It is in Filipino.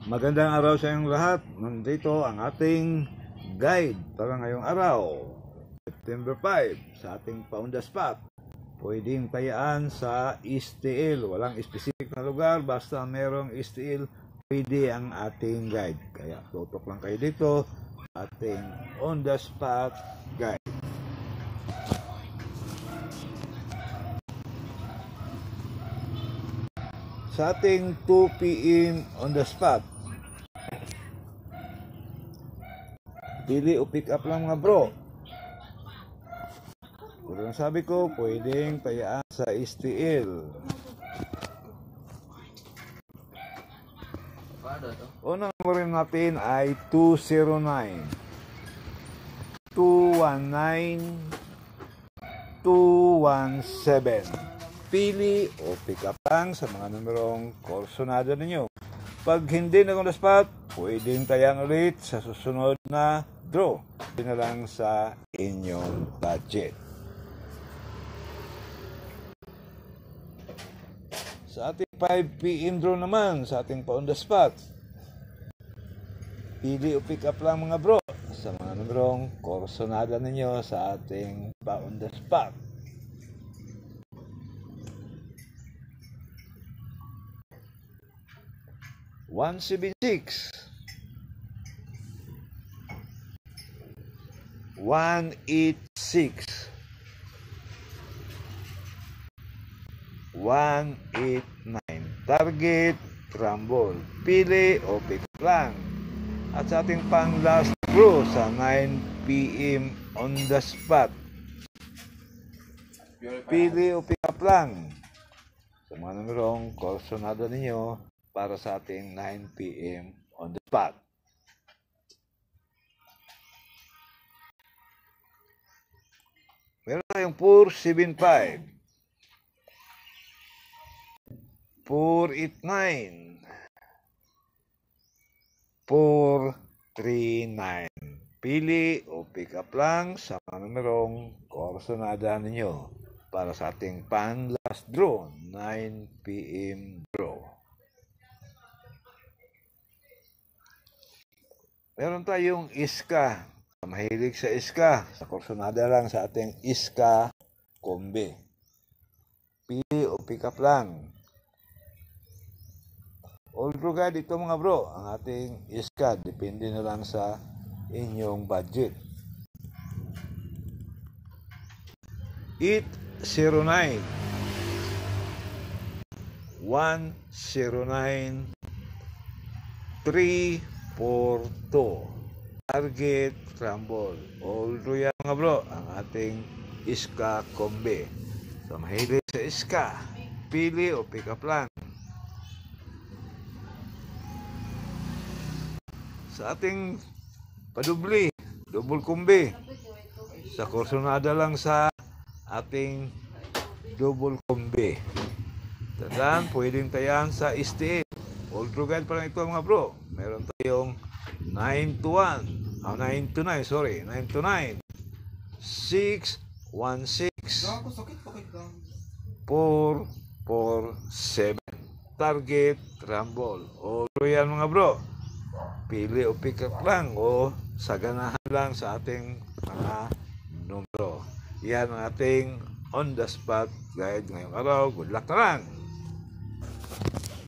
Magandang araw sa inyong lahat. Nandito ang ating guide para ngayong araw, September 5, sa ating pa-on the spot. Pwedeng tayaan sa STL. Walang specific na lugar, basta merong STL, pwede ang ating guide. Kaya tutok lang kayo dito, ating on the spot guide. Sa ating 2 p.m. on the spot, pili o pick up lang mga bro. Kung ang sabi ko, pwedeng tayaan sa STL. Unang number natin ay 209 219 217. Pili o pick up lang sa mga numerong korsonada ninyo. Pag hindi na on the spot, pwedeng tayaan ulit sa susunod na draw. Hindi na lang sa inyong budget. Sa ating 5 p.m. draw naman, sa ating pa-on the spot, pili o pick up lang mga bro sa mga numerong korsonada ninyo sa ating pa-on the spot. 176 186 189. Target, rumble. Pili o pick lang. At sa ating pang last draw sa 9 p.m. on the spot, pili o pick up lang sa mga numerong korsonada ninyo para sa ating 9 p.m. on the spot. Meron tayong 475 489 439. Pili o pick up lang sa mga numerong korsonada ninyo para sa ating pan last draw, 9 p.m. draw. Meron tayong iska. Mahilig sa iska. Sa korsonada lang sa ating iska kombe. Pili o pick up lang. All through guide ito mga bro, ang ating iska. Depende na lang sa inyong budget. 809 109 342. Target, rumble. All through yan mga bro, ang ating iska kombe. So mahilig sa iska, pili o pick up lang. Sa ating padubli, double kombe, sa korsonada lang sa ating double kombe. Tandaan, pwedeng tayan sa STL. All through guide pa lang ito mga bro. Meron tayong 921 929, sorry, 929 616 447. Target, rumble. All through yan mga bro. Pili o pick up lang o saganahan lang sa ating mga numero. Yan ang ating on the spot guide ngayong araw. Good luck na lang!